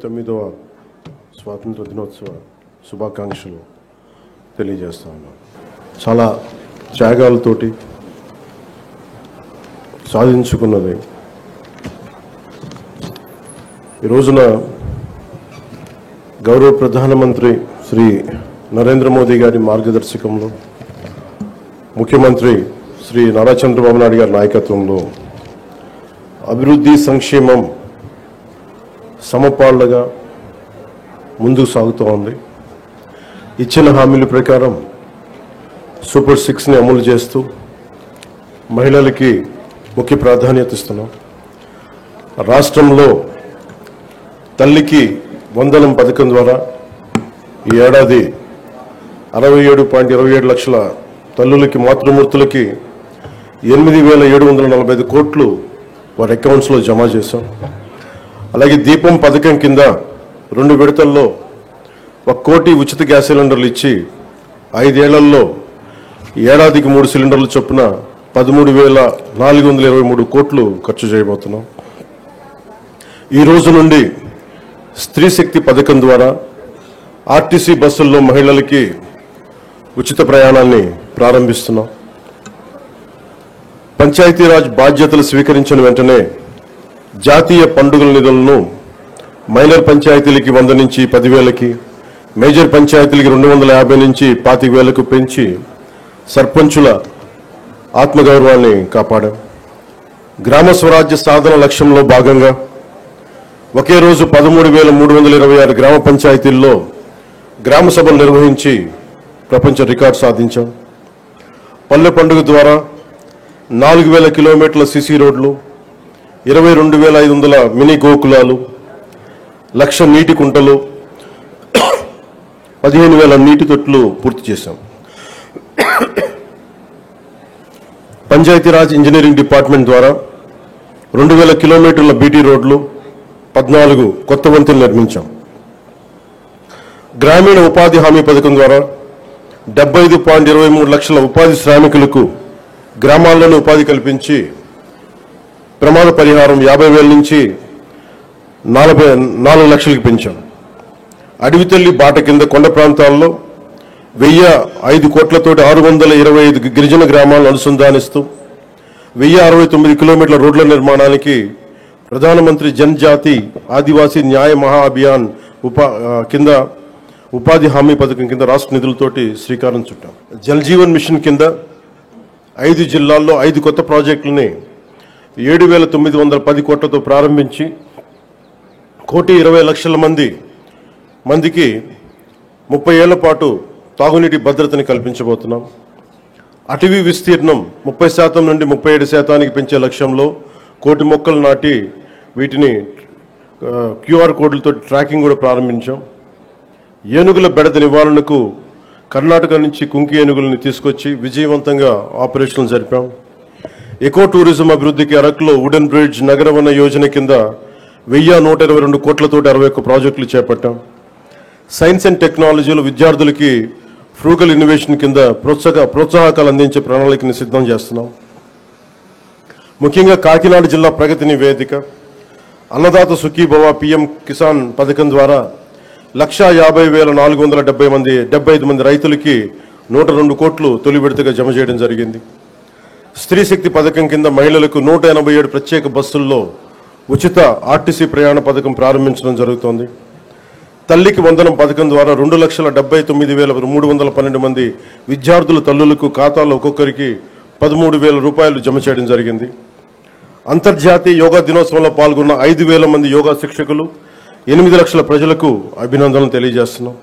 79వ స్వాతంత్ర దినోత్సవ శుభాకాంక్షలు తెలియజేస్తా ఉన్నాను. చాలా త్యాగాలతోటి సాధించుకున్నది. ఈ రోజున గౌరవ ప్రధానమంత్రి శ్రీ నరేంద్ర మోదీ గారి మార్గదర్శకంలో, ముఖ్యమంత్రి శ్రీ నారా చంద్రబాబు నాయుడు గారి నాయకత్వంలో అభివృద్ధి సంక్షేమం సమపాళ్లుగా ముందుకు సాగుతూ ఉంది. ఇచ్చిన హామీల ప్రకారం సూపర్ 6ని అమలు చేస్తూ మహిళలకి ముఖ్య ప్రాధాన్యత ఇస్తున్నాం. రాష్ట్రంలో తల్లికి వందనం పథకం ద్వారా ఈ ఏడాది 67.27 లక్షల తల్లులకి, మాతృమూర్తులకి 8,745 కోట్లు వారి అకౌంట్స్లో జమ చేశాం. అలాగే దీపం పథకం కింద 2 విడతల్లో 1 కోటి ఉచిత గ్యాస్ సిలిండర్లు ఇచ్చి 5 ఏళ్లలో ఏడాదికి 3 సిలిండర్లు చొప్పున 13,423 కోట్లు ఖర్చు చేయబోతున్నాం. ఈ రోజు నుండి స్త్రీ శక్తి పథకం ద్వారా ఆర్టీసీ బస్సుల్లో మహిళలకి ఉచిత ప్రయాణాన్ని ప్రారంభిస్తున్నాం. పంచాయతీరాజ్ బాధ్యతలు స్వీకరించిన వెంటనే జాతీయ పండుగల నిధులను మైనర్ పంచాయతీలకి 100 నుంచి 10,000కి, మేజర్ పంచాయతీలకి 250 నుంచి 25,000కు పెంచి సర్పంచుల ఆత్మగౌరవాన్ని కాపాడాం. గ్రామ స్వరాజ్య సాధన లక్ష్యంలో భాగంగా ఒకే రోజు 13,326 గ్రామ పంచాయతీల్లో గ్రామ సభలు నిర్వహించి ప్రపంచ రికార్డు సాధించాం. పల్లె పండుగ ద్వారా 4,000 కిలోమీటర్ల సిసి రోడ్లు, 22,500 మినీ గోకులాలు, 1,00,000 నీటి కుంటలు, 15,000 నీటి తొట్లు పూర్తి చేశాం. పంచాయతీరాజ్ ఇంజనీరింగ్ డిపార్ట్మెంట్ ద్వారా 2,000 కిలోమీటర్ల బీటీ రోడ్లు, 14 కొత్త వంతెనలు నిర్మించాం. గ్రామీణ ఉపాధి హామీ పథకం ద్వారా 75.23 లక్షల ఉపాధి శ్రామికులకు గ్రామాల్లోనే ఉపాధి కల్పించి ప్రమాద పరిహారం 50,000 నుంచి 4 లక్షలకు పెంచాం. అడవి తల్లి బాట కింద కొండ ప్రాంతాల్లో 1,005 కోట్లతోటి 625 గిరిజన గ్రామాలను అనుసంధానిస్తూ 1,069 కిలోమీటర్ల రోడ్ల నిర్మాణానికి ప్రధానమంత్రి జనజాతి ఆదివాసీ న్యాయ మహా అభియాన్ కింద ఉపాధి హామీ పథకం కింద రాష్ట్ర నిధులతోటి శ్రీకారం చుట్టాం. జల్ జీవన్ మిషన్ కింద 5 జిల్లాల్లో 5 కొత్త ప్రాజెక్టులని 7,910 కోట్లతో ప్రారంభించి 1,20,00,000 మందికి 30 ఏళ్ల పాటు తాగునీటి భద్రతని కల్పించబోతున్నాం. అటవీ విస్తీర్ణం 30% నుండి 37% పెంచే లక్ష్యంలో 1,00,00,000 మొక్కలు నాటి వీటిని QR కోడ్లతో ట్రాకింగ్ కూడా ప్రారంభించాం. ఏనుగుల బెడద నివారణకు కర్ణాటక నుంచి కుంకి ఏనుగులను తీసుకొచ్చి విజయవంతంగా ఆపరేషన్లు జరిపాం. ఎకో టూరిజం అభివృద్ధికి అరకులో వుడెన్ బ్రిడ్జ్ నగరవన యోజన కింద 1,122 కోట్లతోటి 61 ప్రాజెక్టులు చేపట్టాం. సైన్స్ అండ్ టెక్నాలజీలో విద్యార్థులకి ఫ్రూగల్ ఇన్నోవేషన్ కింద ప్రోత్సాహకాలు అందించే ప్రణాళికని సిద్ధం చేస్తున్నాం. ముఖ్యంగా కాకినాడ జిల్లా ప్రగతి నివేదిక, అన్నదాత సుఖీభవ, PM కిసాన్ పథకం ద్వారా 1,50,475 మంది రైతులకి 102 కోట్లు తొలి విడతగా జమ చేయడం జరిగింది. స్త్రీ శక్తి పథకం కింద మహిళలకు 187 ప్రత్యేక బస్సుల్లో ఉచిత ఆర్టీసీ ప్రయాణ పథకం ప్రారంభించడం జరుగుతోంది. తల్లికి వందనం పథకం ద్వారా 2,79,312 మంది విద్యార్థుల తల్లులకు ఖాతాలో ఒక్కొక్కరికి 13,000 రూపాయలు జమ చేయడం జరిగింది. అంతర్జాతీయ యోగా దినోత్సవంలో పాల్గొన్న 5,000 మంది యోగా శిక్షకులు, 8 లక్షల ప్రజలకు అభినందనలు తెలియజేస్తున్నాం.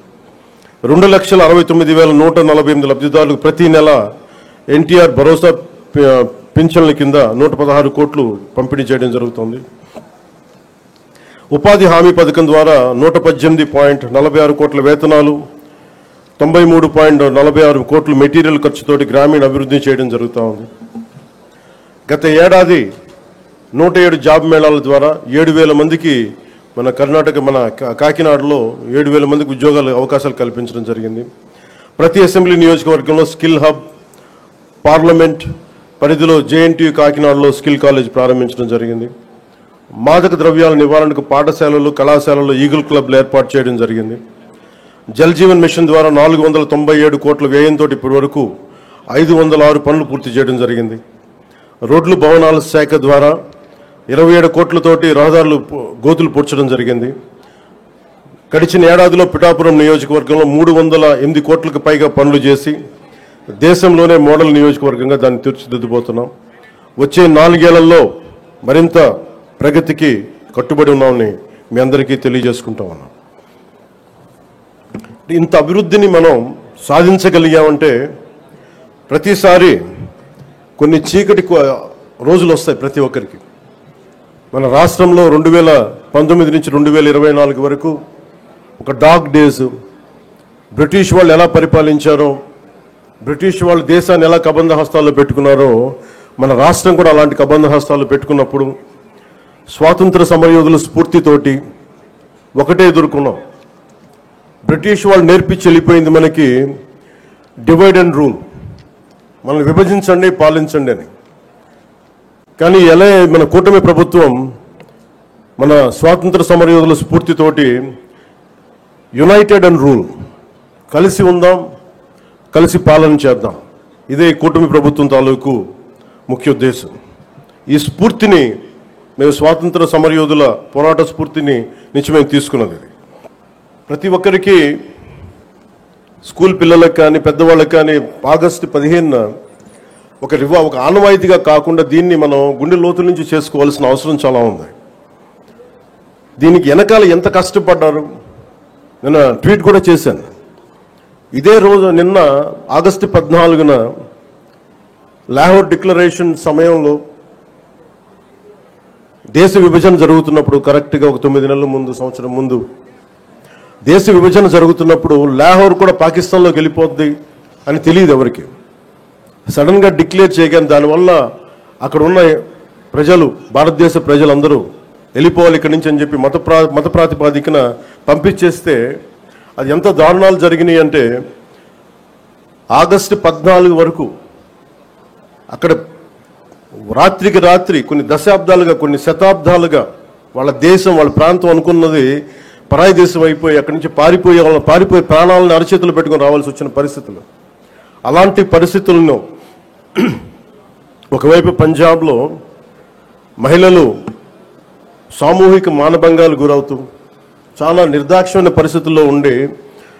2,69,148 లబ్ధిదారులకు ప్రతి నెల NTR భరోసా పింఛన్ల కింద 116 కోట్లు పంపిణీ చేయడం జరుగుతుంది. ఉపాధి హామీ పథకం ద్వారా 118.46 కోట్ల వేతనాలు, 93.46 కోట్ల మెటీరియల్ ఖర్చుతోటి గ్రామీణ అభివృద్ధి చేయడం జరుగుతూ ఉంది. గత ఏడాది 107 జాబ్ మేళాల ద్వారా 7,000 మందికి మన కాకినాడలో 7,000 మందికి ఉద్యోగాల అవకాశాలు కల్పించడం జరిగింది. ప్రతి అసెంబ్లీ నియోజకవర్గంలో స్కిల్ హబ్, పార్లమెంట్ పరిధిలో JNTU కాకినాడలో స్కిల్ కాలేజ్ ప్రారంభించడం జరిగింది. మాదక ద్రవ్యాల నివారణకు పాఠశాలలు, కళాశాలలు ఈగిల్ క్లబ్లు ఏర్పాటు చేయడం జరిగింది. జల్ జీవన్ మిషన్ ద్వారా 497 కోట్ల వ్యయంతో ఇప్పటి వరకు 506 పనులు పూర్తి చేయడం జరిగింది. రోడ్లు భవనాల శాఖ ద్వారా 27 కోట్లతోటి రహదారులు గోతులు పూడ్చడం జరిగింది. గడిచిన ఏడాదిలో పిఠాపురం నియోజకవర్గంలో 308 కోట్లకు పైగా పనులు చేసి దేశంలోనే మోడల్ నియోజకవర్గంగా దాన్ని తీర్చిదిద్దుబోతున్నాం. వచ్చే 4 ఏళ్లలో మరింత ప్రగతికి కట్టుబడి ఉన్నామని మీ అందరికీ తెలియజేసుకుంటా ఉన్నాం. ఇంత అభివృద్ధిని మనం సాధించగలిగామంటే ప్రతిసారి కొన్ని చీకటి రోజులు వస్తాయి ప్రతి ఒక్కరికి. మన రాష్ట్రంలో 2019 నుంచి 2024 వరకు ఒక డార్క్ డేస్. బ్రిటిష్ వాళ్ళు ఎలా పరిపాలించారో, బ్రిటిష్ వాళ్ళు దేశాన్ని ఎలా కబంధ హస్తాల్లో పెట్టుకున్నారో మన రాష్ట్రం కూడా అలాంటి కబంధ హస్తాలు పెట్టుకున్నప్పుడు స్వాతంత్ర సమరయోధుల స్ఫూర్తితోటి ఒకటే ఎదుర్కొన్నాం. బ్రిటిష్ వాళ్ళు నేర్పించి వెళ్ళిపోయింది మనకి డివైడ్ అండ్ రూల్, మనల్ని విభజించండి పాలించండి అని. కానీ ఎలా మన కూటమి ప్రభుత్వం మన స్వాతంత్ర సమరయోధుల స్ఫూర్తితోటి యునైటెడ్ అండ్ రూల్, కలిసి ఉందాం, కలిసి పాలన చేద్దాం, ఇదే కూటమి ప్రభుత్వం తాలూకు ముఖ్య ఉద్దేశం. ఈ స్ఫూర్తిని మేము స్వాతంత్ర సమరయోధుల పోరాట స్ఫూర్తిని నుంచి మేము తీసుకున్నది. ప్రతి ఒక్కరికి, స్కూల్ పిల్లలకు కానీ పెద్దవాళ్ళకి కానీ ఆగస్టు 15న ఒక ఆనవాయితీగా కాకుండా దీన్ని మనం గుండె లోతుల నుంచి చేసుకోవాల్సిన అవసరం చాలా ఉంది. దీనికి వెనకాల ఎంత కష్టపడ్డారు నేను ట్వీట్ కూడా చేశాను. ఇదే రోజు నిన్న ఆగస్టు 14న లాహోర్ డిక్లరేషన్ సమయంలో దేశ విభజన జరుగుతున్నప్పుడు, కరెక్ట్గా ఒక 9 నెలల ముందు, సంవత్సరం ముందు దేశ విభజన జరుగుతున్నప్పుడు లాహోర్ కూడా పాకిస్తాన్లోకి వెళ్ళిపోద్ది అని తెలియదు ఎవరికి. సడన్గా డిక్లేర్ చేయగానే దానివల్ల అక్కడ ఉన్న ప్రజలు, భారతదేశ ప్రజలందరూ వెళ్ళిపోవాలి ఇక్కడి నుంచి అని చెప్పి మత ప్రాతిపాదికన పంపించేస్తే అది ఎంత దారుణాలు జరిగినాయి అంటే ఆగస్టు 14 వరకు అక్కడ రాత్రికి రాత్రి కొన్ని దశాబ్దాలుగా, కొన్ని శతాబ్దాలుగా వాళ్ళ దేశం, వాళ్ళ ప్రాంతం అనుకున్నది పరాయి దేశం అయిపోయి అక్కడి నుంచి పారిపోయి ప్రాణాలను అరచేతులు పెట్టుకొని రావాల్సి వచ్చిన పరిస్థితులు. అలాంటి పరిస్థితులను ఒకవైపు పంజాబ్లో మహిళలు సామూహిక మానభంగాలు గురవుతూ చాలా నిర్దాక్షిణ్యమైన పరిస్థితుల్లో ఉండి,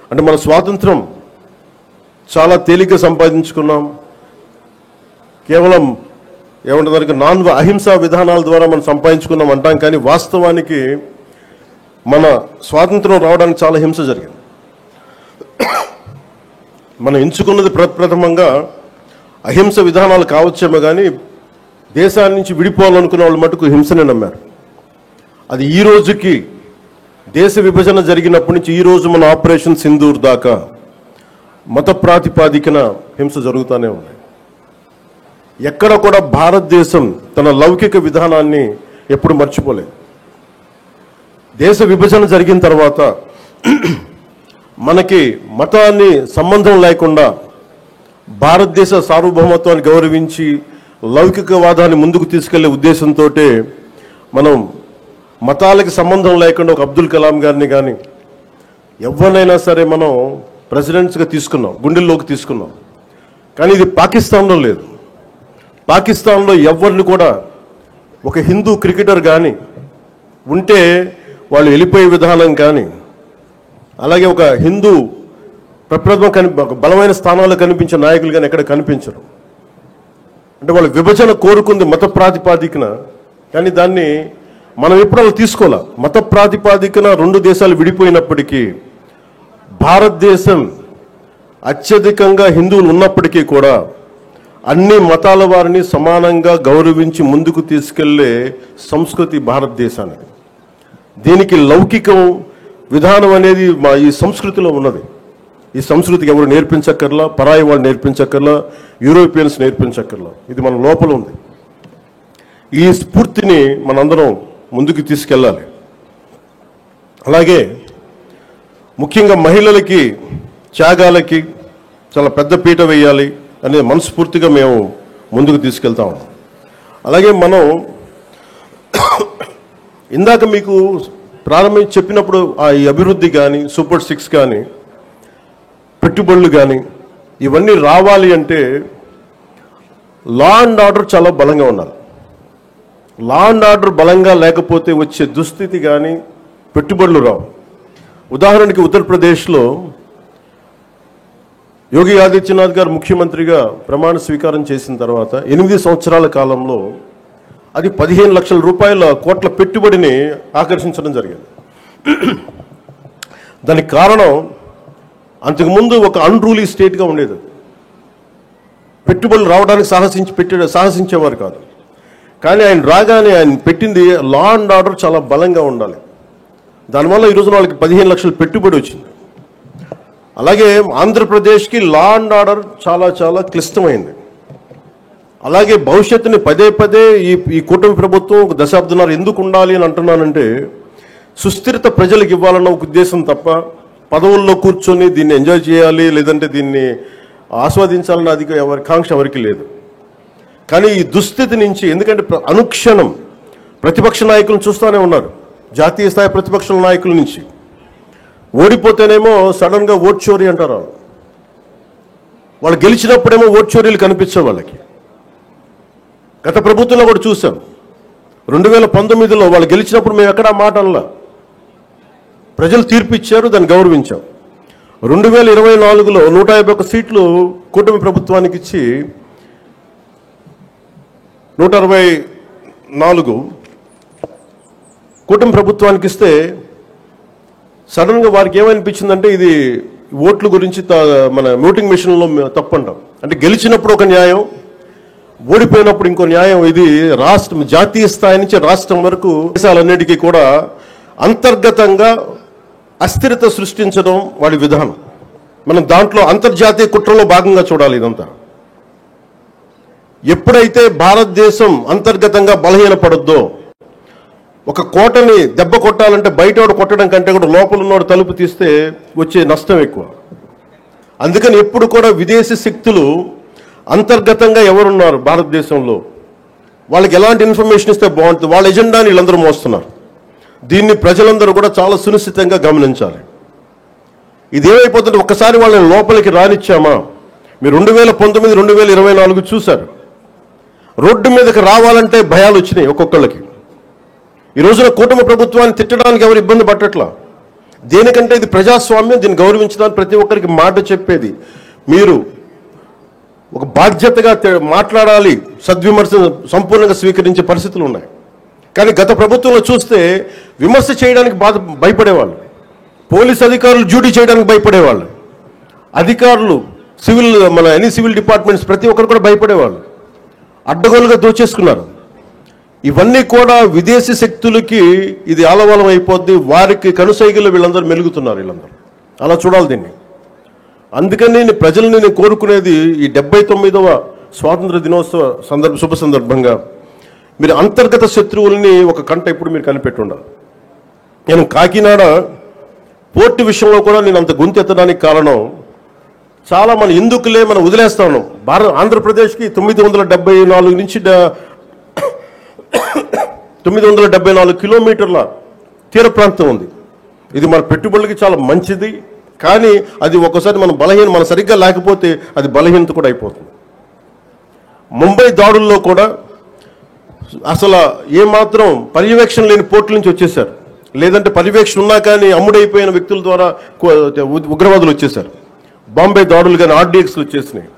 అంటే మన స్వాతంత్రం చాలా తేలిక సంపాదించుకున్నాం, కేవలం ఏమంటే అహింసా విధానాల ద్వారా మనం సంపాదించుకున్నాం అంటాం. కానీ వాస్తవానికి మన స్వాతంత్రం రావడానికి చాలా హింస జరిగింది. మనం ఎంచుకున్నది ప్రప్రథమంగా అహింస విధానాలు కావచ్చేమో కానీ దేశాన్ని నుంచి విడిపోవాలనుకున్న వాళ్ళు మటుకు హింసనే నమ్మారు. అది ఈ రోజుకి, దేశ విభజన జరిగినప్పటి నుంచి ఈ రోజు మన ఆపరేషన్ సింధూర్ దాకా మత ప్రాతిపాదికన హింస జరుగుతూనే ఉంది. ఎక్కడ కూడా భారతదేశం తన లౌకిక విధానాన్ని ఎప్పుడు మర్చిపోలేదు. దేశ విభజన జరిగిన తర్వాత మనకి మతాన్ని సంబంధం లేకుండా భారతదేశ సార్వభౌమత్వాన్ని గౌరవించి లౌకికవాదాన్ని ముందుకు తీసుకెళ్లే ఉద్దేశంతో మనం మతాలకి సంబంధం లేకుండా ఒక అబ్దుల్ కలాం గారిని కానీ ఎవరినైనా సరే మనం ప్రెసిడెంట్స్గా తీసుకున్నాం, గుండెల్లోకి తీసుకున్నాం. కానీ ఇది పాకిస్తాన్లో లేదు. పాకిస్తాన్లో ఎవరిని కూడా ఒక హిందూ క్రికెటర్ కానీ ఉంటే వాళ్ళు వెళ్ళిపోయే విధానం కానీ, అలాగే ఒక హిందూ ఒక బలమైన స్థానాల్లో కనిపించే నాయకులు కానీ ఎక్కడ కనిపించరు. అంటే వాళ్ళు విభజన కోరుకుంది మత ప్రాతిపాదికన, కానీ దాన్ని మనం ఎప్పుడు అలా తీసుకోవాలి. మత ప్రాతిపాదికన 2 దేశాలు విడిపోయినప్పటికీ భారతదేశం అత్యధికంగా హిందువులు ఉన్నప్పటికీ కూడా అన్ని మతాల వారిని సమానంగా గౌరవించి ముందుకు తీసుకెళ్లే సంస్కృతి భారతదేశానికి. దీనికి లౌకికం విధానం అనేది ఈ సంస్కృతిలో ఉన్నది. ఈ సంస్కృతికి ఎవరు నేర్పించక్కర్లా, పరాయి వాళ్ళు నేర్పించక్కర్లా, యూరోపియన్స్ నేర్పించక్కర్లా, ఇది మన లోపల ఉంది. ఈ స్ఫూర్తిని మనందరం ముందుకు తీసుకెళ్ళాలి. అలాగే ముఖ్యంగా మహిళలకి త్యాగాలకి చాలా పెద్ద పీట వేయాలి అనేది మనస్ఫూర్తిగా మేము ముందుకు తీసుకెళ్తాం. అలాగే మనం ఇందాక మీకు ప్రారంభించి చెప్పినప్పుడు ఈ అభివృద్ధి కానీ సూపర్ 6 కానీ పెట్టుబడులు కానీ ఇవన్నీ రావాలి అంటే లా అండ్ ఆర్డర్ చాలా బలంగా ఉండాలి. లా అండ్ ఆర్డర్ బలంగా లేకపోతే వచ్చే దుస్థితి కానీ పెట్టుబడులు రావు. ఉదాహరణకి ఉత్తరప్రదేశ్లో యోగి ఆదిత్యనాథ్ గారు ముఖ్యమంత్రిగా ప్రమాణ స్వీకారం చేసిన తర్వాత 8 సంవత్సరాల కాలంలో అది 15 లక్షల రూపాయల కోట్ల పెట్టుబడిని ఆకర్షించడం జరిగింది. దానికి కారణం అంతకుముందు ఒక అన్రూలీ స్టేట్గా ఉండేది. పెట్టుబడులు రావడానికి సాహసించేవారు కాదు. కానీ ఆయన రాగానే ఆయన పెట్టింది లా అండ్ ఆర్డర్ చాలా బలంగా ఉండాలి. దానివల్ల ఈ రోజున వాళ్ళకి 15 లక్షల పెట్టుబడి వచ్చింది. అలాగే ఆంధ్రప్రదేశ్కి లా అండ్ ఆర్డర్ చాలా చాలా క్లిష్టమైంది. అలాగే భవిష్యత్తుని పదే పదే ఈ కూటమి ప్రభుత్వం ఒక దశాబ్దన్నర ఎందుకు ఉండాలి అని అంటున్నానంటే సుస్థిరత ప్రజలకు ఇవ్వాలన్న ఒక ఉద్దేశం తప్ప పదవుల్లో కూర్చొని దీన్ని ఎంజాయ్ చేయాలి లేదంటే దీన్ని ఆస్వాదించాలన్న కాంక్ష ఎవరికి లేదు. కానీ ఈ దుస్థితి నుంచి ఎందుకంటే అనుక్షణం ప్రతిపక్ష నాయకులను చూస్తూనే ఉన్నారు. జాతీయ స్థాయి ప్రతిపక్ష నాయకుల నుంచి ఓడిపోతేనేమో సడన్గా ఓట్ చోరీ అంటారు. వాళ్ళు గెలిచినప్పుడేమో ఓట్ చోరీలు కనిపించవు వాళ్ళకి. గత ప్రభుత్వంలో కూడా చూసాం. 2019లో వాళ్ళు గెలిచినప్పుడు మేము ఎక్కడా మాట అనలా. ప్రజలు తీర్పు ఇచ్చారు, దాన్ని గౌరవించాం. 2024లో 151 సీట్లు కూటమి ప్రభుత్వానికి ఇచ్చి 164 కూటమి ప్రభుత్వానికి ఇస్తే సడన్గా వారికి ఏమనిపించిందంటే ఇది ఓట్ల గురించి మన ఓటింగ్ మిషన్లో తప్పంటాం. అంటే గెలిచినప్పుడు ఒక న్యాయం, ఓడిపోయినప్పుడు ఇంకో న్యాయం. ఇది రాష్ట్రం జాతీయ స్థాయి నుంచి రాష్ట్రం వరకు దేశాలన్నిటికీ కూడా అంతర్గతంగా అస్థిరత సృష్టించడం వాడి విధానం. మనం దాంట్లో అంతర్జాతీయ కుట్రలో భాగంగా చూడాలి ఇదంతా. ఎప్పుడైతే భారతదేశం అంతర్గతంగా బలహీనపడద్దో, ఒక కోటని దెబ్బ కొట్టాలంటే బయటోడు కొట్టడం కంటే కూడా లోపల ఉన్నోడు తలుపు తీస్తే వచ్చే నష్టం ఎక్కువ. అందుకని ఎప్పుడు కూడా విదేశీ శక్తులు అంతర్గతంగా ఎవరున్నారు భారతదేశంలో, వాళ్ళకి ఎలాంటి ఇన్ఫర్మేషన్ ఇస్తే బాగుంటుంది, వాళ్ళ ఎజెండాని వీళ్ళందరూ మోస్తున్నారు. దీన్ని ప్రజలందరూ కూడా చాలా సునిశ్చితంగా గమనించాలి. ఇదేమైపోతుంటే ఒక్కసారి వాళ్ళని లోపలికి రానిచ్చామా, మీరు 2019, 2024 చూశారు. రోడ్డు మీదకి రావాలంటే భయాలు వచ్చినాయి ఒక్కొక్కళ్ళకి. ఈ రోజున కూటమి ప్రభుత్వాన్ని తిట్టడానికి ఎవరు ఇబ్బంది పట్టట్లా. దేనికంటే ఇది ప్రజాస్వామ్యం, దీన్ని గౌరవించడానికి ప్రతి ఒక్కరికి మాట చెప్పేది. మీరు ఒక బాధ్యతగా మాట్లాడాలి, సద్విమర్శ సంపూర్ణంగా స్వీకరించే పరిస్థితులు ఉన్నాయి. కానీ గత ప్రభుత్వంలో చూస్తే విమర్శ చేయడానికి భయపడేవాళ్ళు, పోలీస్ అధికారులు డ్యూటీ చేయడానికి భయపడేవాళ్ళు, అధికారులు ఎనీ సివిల్ డిపార్ట్మెంట్స్ ప్రతి ఒక్కరు కూడా భయపడేవాళ్ళు. అడ్డగోలుగా దోచేసుకున్నారు. ఇవన్నీ కూడా విదేశీ శక్తులకి ఇది ఆలవాలం అయిపోద్ది. వారికి కనుసైగలు వీళ్ళందరూ మెలుగుతున్నారు. వీళ్ళందరూ అలా చూడాలి దీన్ని. అందుకని ప్రజల్ని నేను కోరుకునేది ఈ 79వ స్వాతంత్ర దినోత్సవ శుభ సందర్భంగా మీరు అంతర్గత శత్రువుల్ని ఒక కంట ఇప్పుడు మీరు కనిపెట్టి ఉండాలి. నేను కాకినాడ పోర్టు విషయంలో కూడా నేను అంత గొంతెత్తడానికి కారణం చాలా మనం ఎందుకులే మనం వదిలేస్తా ఉన్నాం. ఆంధ్రప్రదేశ్కి 974 నుంచి 974 కిలోమీటర్ల తీర ప్రాంతం ఉంది. ఇది మన పెట్టుబడులకి చాలా మంచిది. కానీ అది ఒక్కసారి మనం సరిగ్గా లేకపోతే అది బలహీనత కూడా అయిపోతుంది. ముంబై దాడుల్లో కూడా అసలు ఏమాత్రం పర్యవేక్షణ లేని పోర్టుల నుంచి వచ్చేసారు. లేదంటే పర్యవేక్షణ ఉన్నా కానీ అమ్ముడైపోయిన వ్యక్తుల ద్వారా ఉగ్రవాదులు వచ్చేసారు. బాంబే దాడులు కానీ RDXలు వచ్చేసినాయి.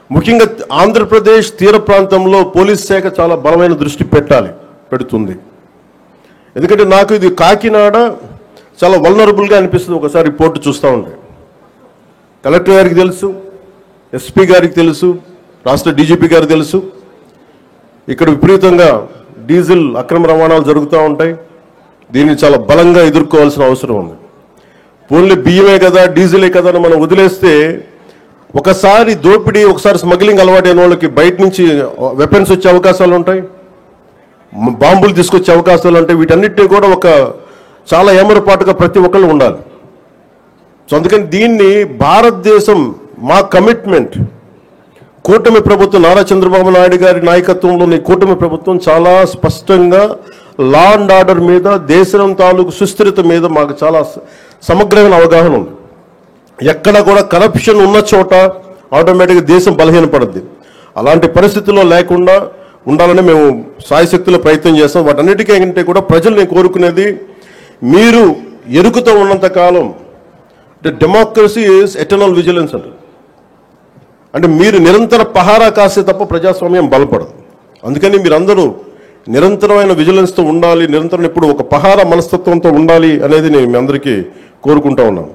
ముఖ్యంగా ఆంధ్రప్రదేశ్ తీర ప్రాంతంలో పోలీస్ శాఖ చాలా బలమైన దృష్టి పెడుతుంది. ఎందుకంటే నాకు ఇది కాకినాడ చాలా వల్నరబుల్గా అనిపిస్తుంది ఒకసారి రిపోర్టు చూస్తూ ఉంటే. కలెక్టర్ గారికి తెలుసు, SP గారికి తెలుసు, రాష్ట్ర DGP గారికి తెలుసు. ఇక్కడ విపరీతంగా డీజిల్ అక్రమ రవాణాలు జరుగుతూ ఉంటాయి. దీన్ని చాలా బలంగా ఎదుర్కోవాల్సిన అవసరం ఉంది. ఓన్లీ బియ్యమే కదా, డీజిలే కదా అని మనం వదిలేస్తే ఒకసారి దోపిడీ, ఒకసారి స్మగ్లింగ్ అలవాటైన వాళ్ళకి బయట నుంచి వెపన్స్ వచ్చే అవకాశాలు ఉంటాయి, బాంబులు తీసుకొచ్చే అవకాశాలు ఉంటాయి. వీటన్నిటినీ కూడా ఒక చాలా ఏమరపాటుగా ప్రతి ఒక్కళ్ళు ఉండాలి. సో అందుకని దీన్ని భారతదేశం మా కమిట్మెంట్, కూటమి ప్రభుత్వం నారా చంద్రబాబు నాయుడు గారి నాయకత్వంలోని కూటమి ప్రభుత్వం చాలా స్పష్టంగా లా అండ్ ఆర్డర్ మీద, దేశం తాలూకు సుస్థిరత మీద మాకు చాలా సమగ్రమైన అవగాహన ఉంది. ఎక్కడ కూడా కరప్షన్ ఉన్న చోట ఆటోమేటిక్గా దేశం బలహీనపడుద్ది. అలాంటి పరిస్థితుల్లో లేకుండా ఉండాలని మేము సాయశక్తుల ప్రయత్నం చేస్తాం. వాటన్నిటికంటే కూడా ప్రజలు నేను కోరుకునేది, మీరు ఎరుకుతో ఉన్నంత కాలం డెమోక్రసీ ఈజ్ ఎటర్నల్ విజిలెన్స్ అంటే మీరు నిరంతర పహారా కాసే తప్ప ప్రజాస్వామ్యం బలపడదు. అందుకని మీరందరూ నిరంతరమైన విజిలెన్స్తో ఉండాలి, నిరంతరం ఇప్పుడు ఒక పహారా మనస్తత్వంతో ఉండాలి అనేది నేను మీ అందరికీ కోరుకుంటా ఉన్నాను.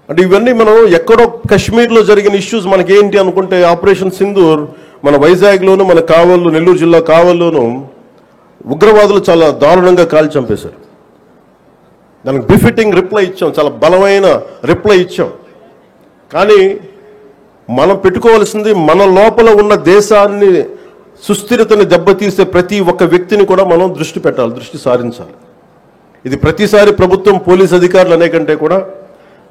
అంటే ఇవన్నీ మనం ఎక్కడో కాశ్మీర్లో జరిగిన ఇష్యూస్ మనకేంటి అనుకుంటే, ఆపరేషన్ సింధూర్ మన వైజాగ్లోను, మన కావల్లో, నెల్లూరు జిల్లా కావల్లోనూ ఉగ్రవాదులు చాలా దారుణంగా కాల్చి చంపేశారు. దానికి బిఫిటింగ్ రిప్లై ఇచ్చాం, చాలా బలమైన రిప్లై ఇచ్చాం. కానీ మనం పెట్టుకోవాల్సింది, మన లోపల ఉన్న దేశాన్ని సుస్థిరతని దెబ్బతీసే ప్రతి ఒక్క వ్యక్తిని కూడా మనం దృష్టి పెట్టాలి, దృష్టి సారించాలి. ఇది ప్రతిసారి ప్రభుత్వం, పోలీస్ అధికారులు అనే కంటే కూడా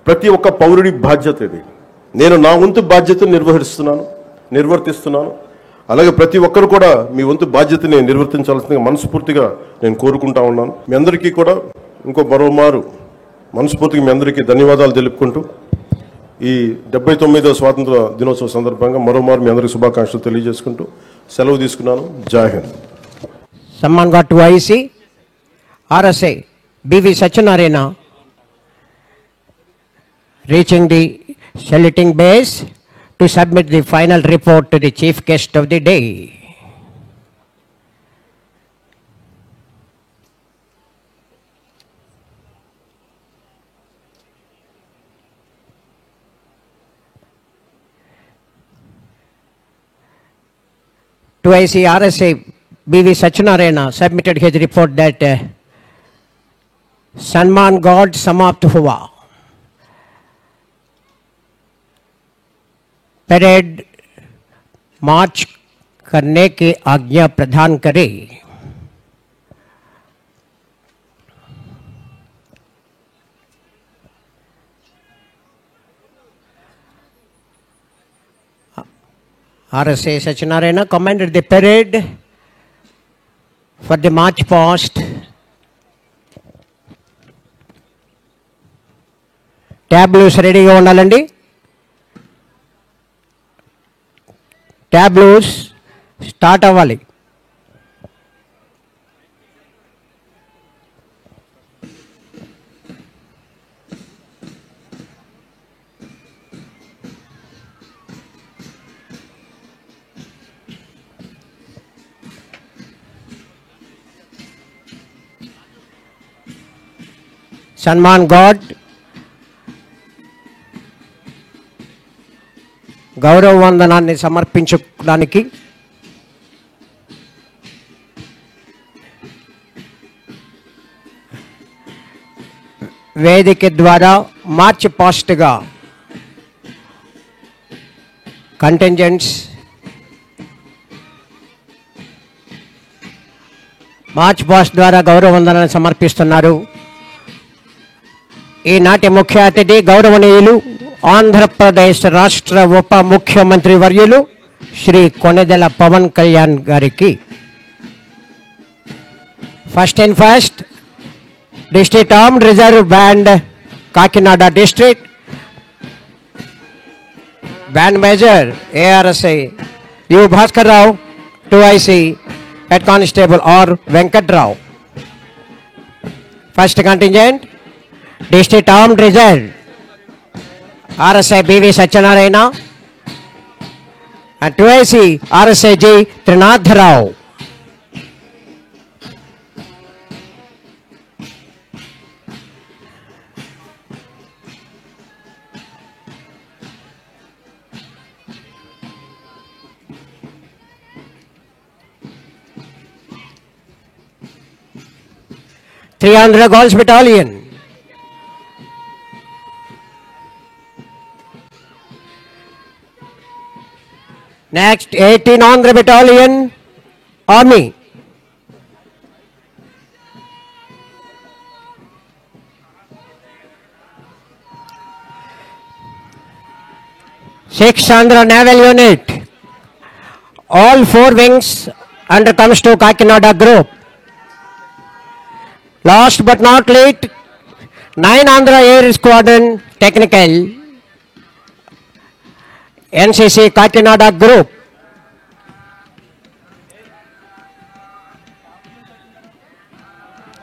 ప్రతి ఒక్క పౌరుడి బాధ్యత ఇది. నేను నా వంతు బాధ్యతను నిర్వర్తిస్తున్నాను. అలాగే ప్రతి ఒక్కరు కూడా మీ వంతు బాధ్యతని నిర్వర్తించాల్సిందిగా మనస్ఫూర్తిగా నేను కోరుకుంటా ఉన్నాను. మీ అందరికీ కూడా మరోమారు మనస్ఫూర్తిగా మీ అందరికీ ధన్యవాదాలు తెలుపుకుంటూ, ఈ 79వ స్వాతంత్ర దినోత్సవ సందర్భంగా మరోమారు మీ అందరికీ శుభాకాంక్షలు తెలియజేసుకుంటూ సెలవు తీసుకున్నాను. జై Hind. Samman got to IC, RSA, BV Satyanarayana, reaching the saluting base to submit the final report to the chief guest of the day. To IC RSA, BV Satyanarayana submitted his report that Samman God समाप्त हुआ, parade मार्च करने की आज्ञा प्रदान करे। RSA Satyanarayana commanded the parade for the march past. Tableaus రెడీగా ఉండాలండి. టాబ్లూస్ start అవ్వాలి. సన్మాన్ గాడ్ గౌరవ వందనాన్ని సమర్పించడానికి వేదిక ద్వారా మార్చ్ పాస్ట్గా కంటింజెంట్స్ మార్చ్ పాస్ట్ ద్వారా గౌరవ వందనాన్ని సమర్పిస్తున్నారు. ఈనాటి ముఖ్య అతిథి గౌరవనీయులు ఆంధ్రప్రదేశ్ రాష్ట్ర ఉప ముఖ్యమంత్రి వర్యులు శ్రీ కొణిదెల పవన్ కళ్యాణ్ గారికి. First and first district armed reserve band Kakinada district band major ARSI U Bhaskar Rao, 2IC head constable R Venkatrao. First contingent district armed reserve RSI BV Satyanarayana and 2IC RSI G Trinath Rao. Andhra Girls Battalion. Next, 18 Andhra Battalion, Army. Six Andhra Naval Unit. All 4 wings under comes to Kakinada Group. Last but not least, 9 Andhra Air Squadron Technical NCC Kakinada Group.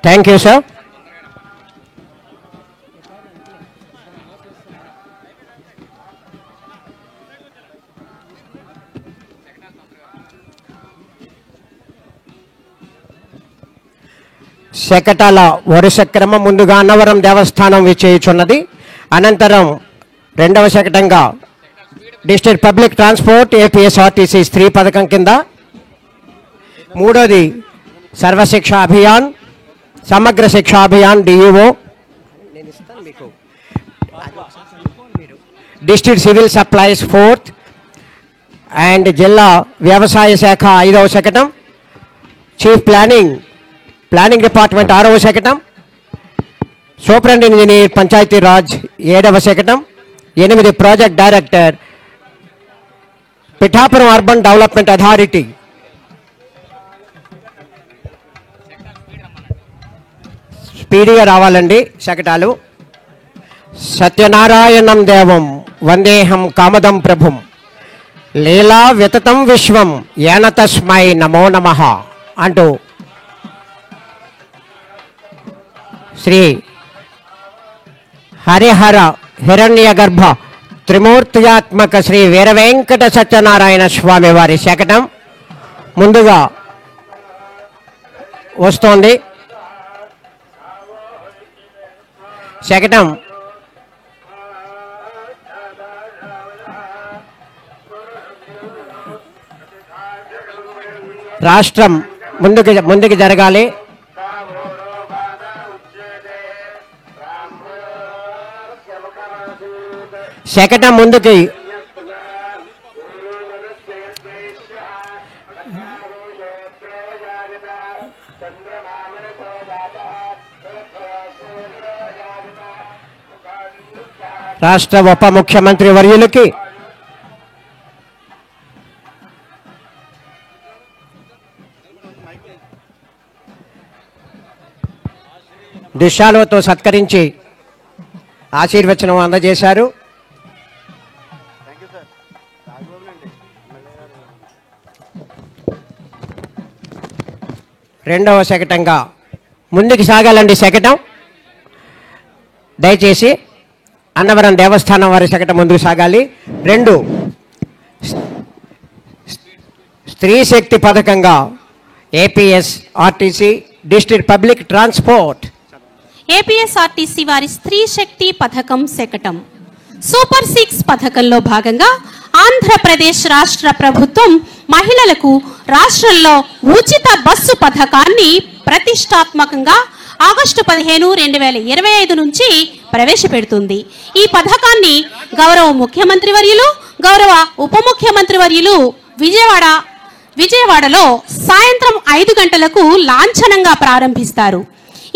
Thank you, sir. శకటాల వరుస క్రమం ముందుగా అన్నవరం దేవస్థానం విచ్చేయుచున్నది. అనంతరం రెండవ శకటంగా district public transport APSRTC స్త్రీ పథకం కింద, మూడోది సర్వశిక్ష అభియాన్ సమగ్ర శిక్షా Abhiyan DEO, district civil supplies fourth and జిల్లా వ్యవసాయ శాఖ 5వ శకటం, చీఫ్ ప్లానింగ్ డిపార్ట్మెంట్ 6వ శకటం, సూపరింట్ ఇంజనీర్ పంచాయతీరాజ్ 7వ శకటం, 8 project director Pithapuram urban development authority. స్పీడ్గా రావాలండి శకటాలు. సత్యనారాయణం దేవం వందేహం కామదం ప్రభుం లీలా వితతం విశ్వం ఏన తస్మై నమో నమః అంటూ శ్రీ హరిహర హిరణ్య గర్భ త్రిమూర్త్యాత్మక శ్రీ వీరవెంకట సత్యనారాయణ స్వామి వారి శకటం ముందుగా వస్తోంది. శకటం రాష్ట్రం ముందుకు జరగాలి. శకటం ముందుకి రాష్ట్ర ఉప ముఖ్యమంత్రి వర్యులకి దిశాలతో సత్కరించి ఆశీర్వచనం అందజేశారు. రెండవ శకటంగా ముందుకు సాగాలండి. శకటం దయచేసి అన్నవరం దేవస్థానం వారి శకటం ముందుకు సాగాలి. 2 స్త్రీ శక్తి పథకంగా APSRTC district public transport APSRTC వారి స్త్రీ శక్తి పథకం శకటం సూపర్ 6 పథకంలో భాగంగా ఆంధ్రప్రదేశ్ రాష్ట్ర ప్రభుత్వం మహిళలకు రాష్ట్రంలో ఉచిత బస్సు పథకాన్ని ప్రతిష్టాత్మకంగా ఆగస్టు 15, 2025 నుంచి ప్రవేశపెడుతుంది. ఈ పథకాన్ని గౌరవ ముఖ్యమంత్రి వర్యులు, గౌరవ ఉప ముఖ్యమంత్రి వర్యులు విజయవాడలో సాయంత్రం 5 గంటలకు లాంఛనంగా ప్రారంభిస్తారు.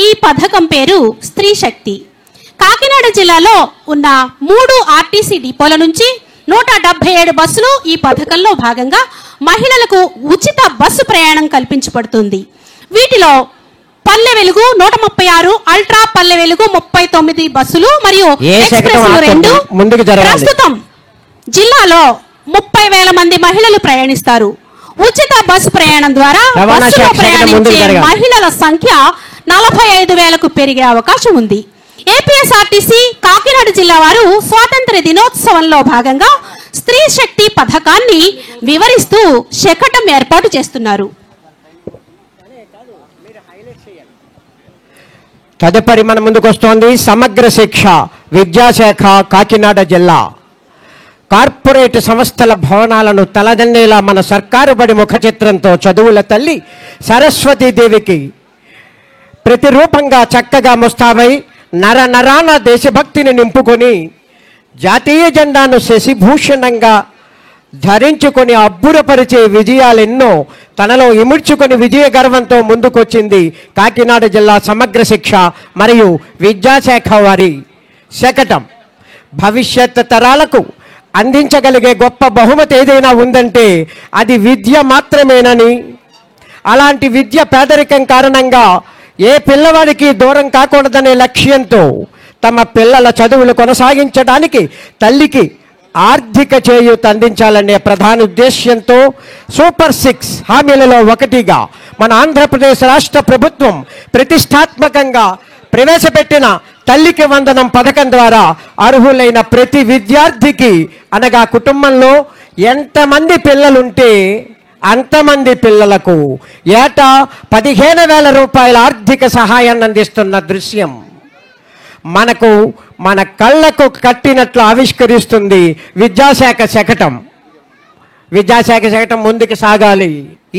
ఈ పథకం పేరు స్త్రీ శక్తి. కాకినాడ జిల్లాలో ఉన్న 3 ఆర్టీసీ డిపోల నుంచి 177 బస్సులు ఈ పథకంలో భాగంగా మహిళలకు ఉచిత బస్సు ప్రయాణం కల్పించబడుతుంది. వీటిలో పల్లె వెలుగు 136, అల్ట్రా పల్లె వెలుగు 39 బస్సులు మరియు ఎక్స్ప్రెస్లు 2. ప్రస్తుతం జిల్లాలో 30,000 మంది మహిళలు ప్రయాణిస్తారు. ఉచిత బస్సు ప్రయాణం ద్వారా బస్సులో ప్రయాణించే మహిళల సంఖ్య 45,000కు పెరిగే అవకాశం ఉంది. ఏపీఎస్ఆర్టీసీ కాకినాడ జిల్లా వారు స్వాతంత్ర దినోత్సవంలో భాగంగా స్త్రీ శక్తి పథకాన్ని వివరిస్తూ శకటం ఏర్పాటు చేస్తున్నారు. తదుపరి మన ముందుకు వస్తోంది సమగ్ర శిక్ష విద్యాశాఖ కాకినాడ జిల్లా. కార్పొరేట్ సంస్థల భవనాలను తలదన్నేలా మన సర్కారు బడి ముఖ చిత్రంతో చదువుల తల్లి సరస్వతీదేవికి ప్రతిరూపంగా చక్కగా ముస్తాబై నరాన దేశభక్తిని నింపుకొని జాతీయ జెండాను శశిభూషణంగా ధరించుకొని అబ్బురపరిచే విజయాలెన్నో తనలో ఇముడ్చుకొని విజయ గర్వంతో ముందుకొచ్చింది కాకినాడ జిల్లా సమగ్ర శిక్ష మరియు విద్యాశాఖ వారి శకటం. భవిష్యత్ తరాలకు అందించగలిగే గొప్ప బహుమతి ఏదైనా ఉందంటే అది విద్య మాత్రమేనని, అలాంటి విద్య పేదరికం కారణంగా ఏ పిల్లవాడికి దూరం కాకూడదనే లక్ష్యంతో తమ పిల్లల చదువులు కొనసాగించడానికి తల్లికి ఆర్థిక చేయూత అందించాలనే ప్రధాన ఉద్దేశ్యంతో సూపర్ 6 హామీలలో ఒకటిగా మన ఆంధ్రప్రదేశ్ రాష్ట్ర ప్రభుత్వం ప్రతిష్టాత్మకంగా ప్రవేశపెట్టిన తల్లికి వందనం పథకం ద్వారా అర్హులైన ప్రతి విద్యార్థికి అనగా కుటుంబంలో ఎంతమంది పిల్లలుంటే అంతమంది పిల్లలకు ఏటా 15,000 రూపాయల ఆర్థిక సహాయాన్ని అందిస్తున్న దృశ్యం మనకు మన కళ్ళకు కట్టినట్లు ఆవిష్కరిస్తుంది విద్యాశాఖ శకటం ముందుకు సాగాలి.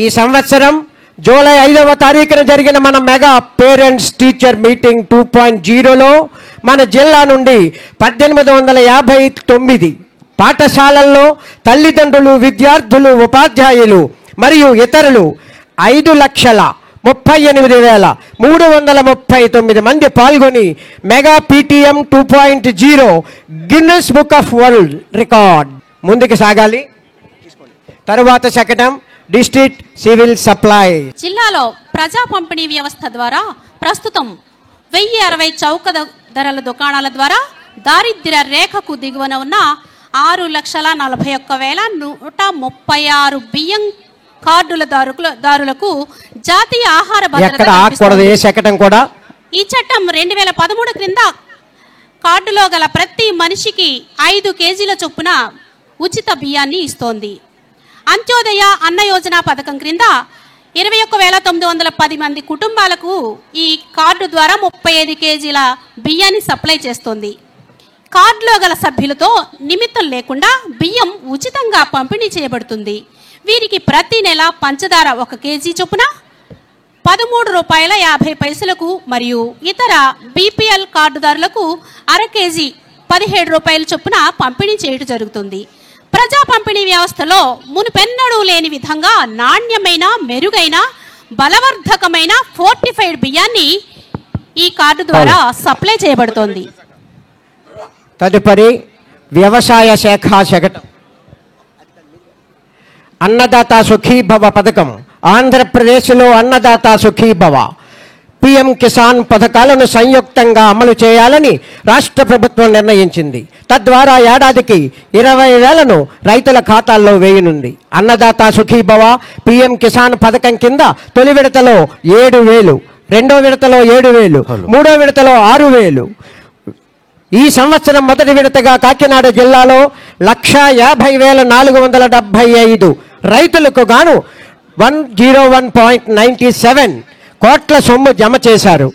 ఈ సంవత్సరం జూలై 5వ తారీఖున జరిగిన మన మెగా పేరెంట్స్ టీచర్ మీటింగ్ 2.0లో మన జిల్లా నుండి 1859 పాఠశాలల్లో తల్లిదండ్రులు, విద్యార్థులు, ఉపాధ్యాయులు మరియు ఇతరులు 5,38,339 మంది పాల్గొని mega PTM 2.0 Guinness book of world record ముందుకు సాగాలి. తరువాత శకటం డిస్ట్రిక్ట్ సివిల్ సప్లై. జిల్లాలో ప్రజా పంపిణీ వ్యవస్థ ద్వారా ప్రస్తుతం 1060 చౌక ధరల దుకాణాల ద్వారా దారిద్ర్య రేఖకు దిగువన ఉన్న 6,41,136 బియ్యం కార్డుల దారులకు జాతీయ ఆహార భద్రత కూడా ఈ చట్టం 2013 క్రింద కార్డులో గల ప్రతి మనిషికి 5 కేజీల చొప్పున ఉచిత బియ్యాన్ని ఇస్తోంది. అంత్యోదయ అన్న యోజన పథకం క్రింద 21,910 మంది కుటుంబాలకు ఈ కార్డు ద్వారా 35 కేజీల బియ్యాన్ని సప్లై చేస్తోంది. కార్డులో గల సభ్యులతో నిమిత్తం లేకుండా బియ్యం ఉచితంగా పంపిణీ చేయబడుతుంది. వీరికి ప్రతి నెల పంచదార 1 కేజీ చొప్పున 13 రూపాయల 50 పైసలకు మరియు ఇతర BPL కార్డుదారులకు 1/2 కేజీ 17 రూపాయల చొప్పున పంపిణీ చేయడం జరుగుతుంది. ప్రజా పంపిణీ వ్యవస్థలో మునుపెన్నడూ లేని విధంగా నాణ్యమైన, మెరుగైన, బలవర్ధకమైన ఫోర్టిఫైడ్ బియ్యాన్ని ఈ కార్డు ద్వారా సప్లై చేయబడుతోంది. తదుపరి వ్యవసాయ శాఖ శకటం. అన్నదాత సుఖీభవ పథకం. ఆంధ్రప్రదేశ్లో అన్నదాత సుఖీభవ, PM కిసాన్ పథకాలను సంయుక్తంగా అమలు చేయాలని రాష్ట్ర ప్రభుత్వం నిర్ణయించింది. తద్వారా ఏడాదికి 20,000ను రైతుల ఖాతాల్లో వేయనుంది. అన్నదాత సుఖీభవ, PM కిసాన్ పథకం కింద తొలి విడతలో 7,000, రెండో విడతలో 7,000, మూడో విడతలో 6,000. ఈ సంవత్సరం మొదటి విడతగా కాకినాడ జిల్లాలో 1,50,475 రైతులకు గాను 101.97 కోట్ల సొమ్ము జమ చేశారు.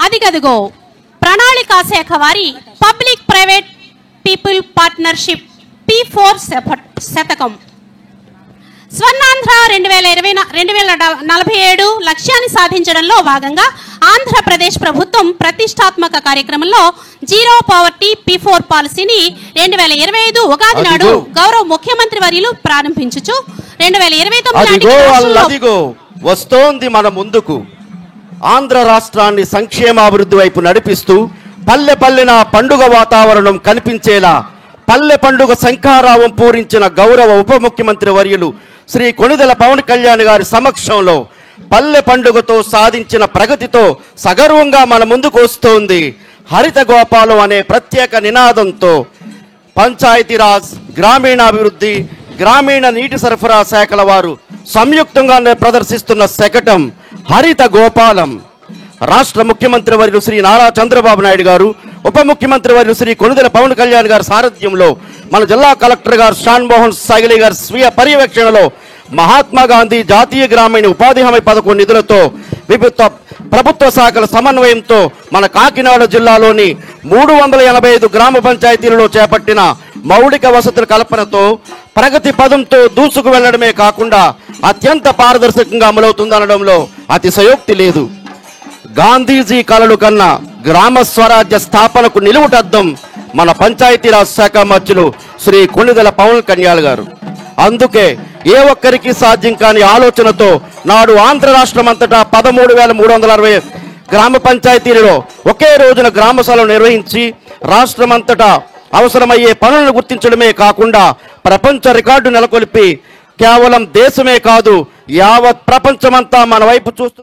అదిగదిగో ప్రణాళికా శాఖ వారి public private people partnership P4 శతకం స్వర్ణాంధ్ర 2047 లక్ష్యాన్ని సాధించడంలో భాగంగా ఆంధ్రప్రదేశ్ ప్రభుత్వం ప్రతిష్టాత్మక కార్యక్రమంలో జీరో పవర్టీ P4 పాలసీని 2025 ఉగాది నాడు గౌరవ ముఖ్యమంత్రి వర్యులు ప్రారంభించుచు 2029 వస్తోంది మన ముందుకు. ఆంధ్ర రాష్ట్రాన్ని సంక్షేమాభివృద్ధి వైపు నడిపిస్తూ పల్లె పల్లెన పండుగ వాతావరణం కనిపించేలా పల్లె పండుగ శంఖారావం పూరించిన గౌరవ ఉప ముఖ్యమంత్రి వర్యులు శ్రీ కొణిదెల పవన్ కళ్యాణ్ గారి సమక్షంలో పల్లె పండుగతో సాధించిన ప్రగతితో సగర్వంగా మన ముందుకు వస్తోంది హరిత గోపాలం అనే ప్రత్యేక నినాదంతో పంచాయతీరాజ్, గ్రామీణాభివృద్ధి, గ్రామీణ నీటి సరఫరా శాఖల వారు సంయుక్తంగా ప్రదర్శిస్తున్న శకటం హరిత గోపాలం. రాష్ట్ర ముఖ్యమంత్రి వర్యులు శ్రీ నారా చంద్రబాబు నాయుడు గారు, ఉప ముఖ్యమంత్రి వర్యులు శ్రీ కొణిదెల పవన్ కళ్యాణ్ గారి సారథ్యంలో మన జిల్లా కలెక్టర్ గారు షాన్మోహన్ సాగిలి గారి స్వీయ పర్యవేక్షణలో మహాత్మా గాంధీ జాతీయ గ్రామీణ ఉపాధి హామీ పథకం నిధులతో వివిధ ప్రభుత్వ శాఖల సమన్వయంతో మన కాకినాడ జిల్లాలోని 385 గ్రామ పంచాయతీలలో చేపట్టిన మౌలిక వసతుల కల్పనతో ప్రగతి పదంతో దూసుకు వెళ్లడమే కాకుండా అత్యంత పారదర్శకంగా అమలవుతుందనడంలో అతిశయోక్తి లేదు. గాంధీజీ కలలు కన్నా గ్రామ స్వరాజ్య స్థాపనకు నిలువుటద్దం మన పంచాయతీరాజ్ శాఖ మంత్రులు శ్రీ కొణిదెల పవన్ కళ్యాణ్ గారు. అందుకే ఏ ఒక్కరికి సాధ్యం కాని ఆలోచనతో నాడు ఆంధ్ర రాష్ట్రం అంతటా 13,360 గ్రామ పంచాయతీలలో ఒకే రోజున గ్రామ సభలు నిర్వహించి రాష్ట్రమంతటా అవసరమయ్యే పనులను గుర్తించడమే కాకుండా ప్రపంచ రికార్డు నెలకొల్పి కేవలం దేశమే కాదు యావత్ ప్రపంచమంతా మన వైపు చూస్తూ